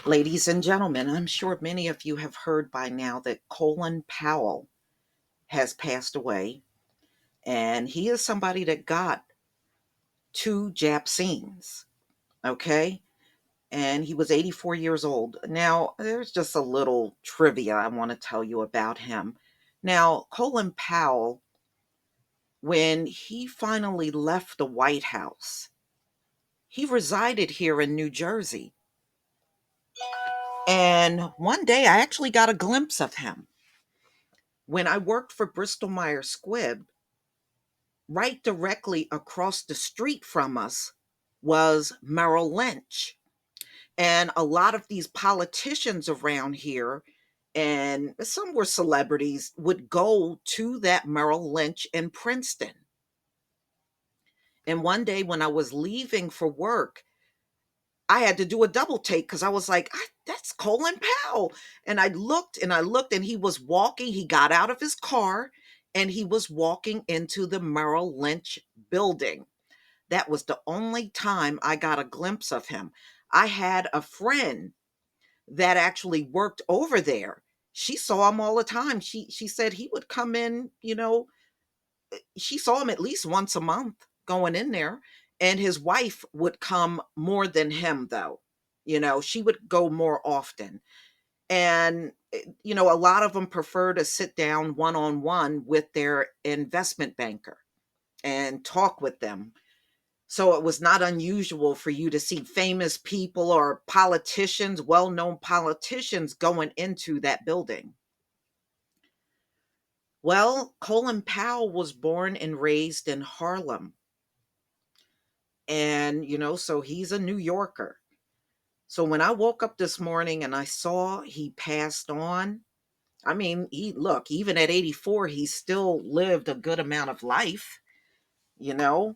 Ladies and gentlemen, I'm sure many of you have heard by now that Colin Powell has passed away, and he is somebody that got two Japsines, okay? And he was 84 years old. Now, there's just a little trivia I want to tell you about him. Now, Colin Powell, when he finally left the White House, he resided here in New Jersey. And one day I actually got a glimpse of him. When I worked for Bristol Myers Squibb, right directly across the street from us was Merrill Lynch. And a lot of these politicians around here, and some were celebrities, would go to that Merrill Lynch in Princeton. And one day when I was leaving for work, I had to do a double take because I was like, that's Colin Powell. And I looked and I looked, and he was walking. He got out of his car and he was walking into the Merrill Lynch building. That was the only time I got a glimpse of him. I had a friend that actually worked over there. She saw him all the time. She said he would come in, she saw him at least once a month going in there, and his wife would come more than him though. She would go more often. And a lot of them prefer to sit down one on one with their investment banker and talk with them. So it was not unusual for you to see famous people or politicians, well-known politicians, going into that building. Well, Colin Powell was born and raised in Harlem. And, so he's a New Yorker. So when I woke up this morning and I saw he passed on, I mean, look, even at 84, he still lived a good amount of life, you know?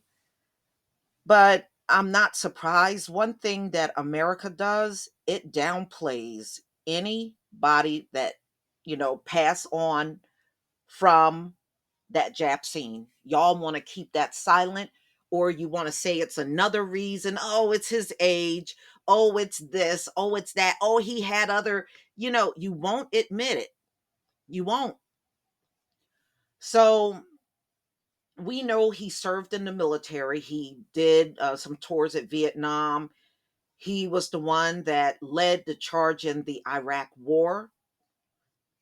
But I'm not surprised. One thing that America does, it downplays anybody that, pass on from that Jap scene. Y'all want to keep that silent, or you want to say it's another reason. Oh, it's his age. Oh, it's this. Oh, it's that. Oh, he had other, you won't admit it. You won't. So we know he served in the military. He did some tours at Vietnam. He was the one that led the charge in the Iraq war.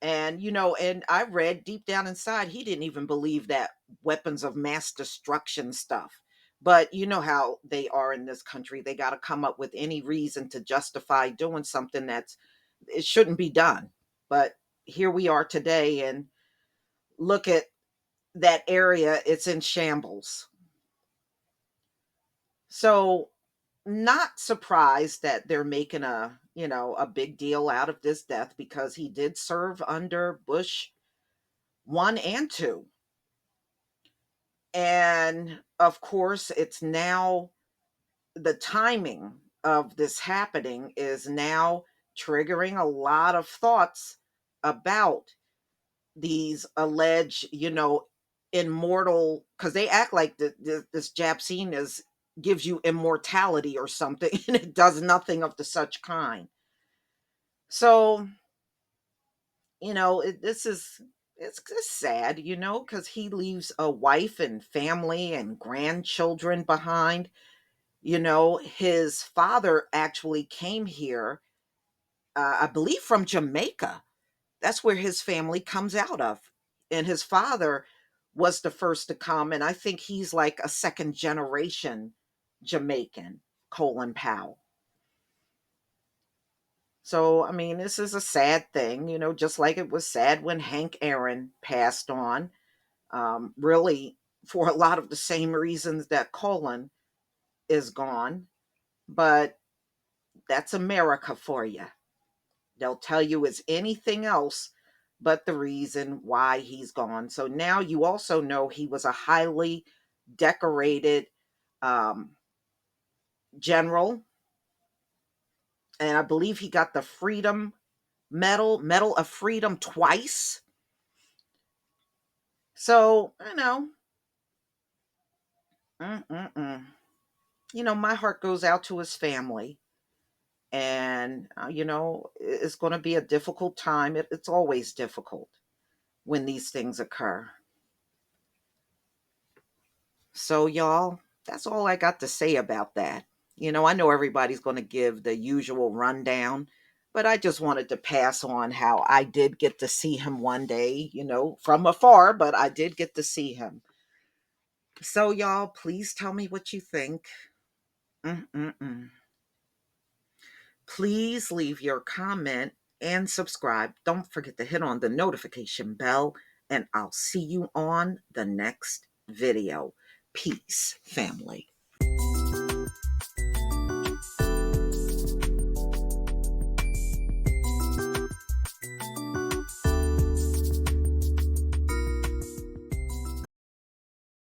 And, and I read deep down inside, he didn't even believe that weapons of mass destruction stuff. But you know how they are in this country. They got to come up with any reason to justify doing something it shouldn't be done. But here we are today, and look at that area. It's in shambles. So, not surprised that they're making a big deal out of this death, because he did serve under Bush 1 and 2. And of course, it's now the timing of this happening is now triggering a lot of thoughts about these alleged, immortal, because they act like this Japsine is gives you immortality or something, and it does nothing of the such kind. So, this is it's sad, because he leaves a wife and family and grandchildren behind. His father actually came here, I believe from Jamaica. That's where his family comes out of. And his father was the first to come. And I think he's like a second generation Jamaican, Colin Powell. So, I mean, this is a sad thing, just like it was sad when Hank Aaron passed on, really for a lot of the same reasons that Colin is gone. But that's America for you. They'll tell you it's anything else but the reason why he's gone. So now you also know he was a highly decorated um, general. And I believe he got the Freedom Medal of Freedom twice. So, mm-mm-mm. My heart goes out to his family. And, it's going to be a difficult time. It's always difficult when these things occur. So, y'all, that's all I got to say about that. I know everybody's going to give the usual rundown, but I just wanted to pass on how I did get to see him one day, from afar, but I did get to see him. So, y'all, please tell me what you think. Mm-mm-mm. Please leave your comment and subscribe. Don't forget to hit on the notification bell, and I'll see you on the next video. Peace, family.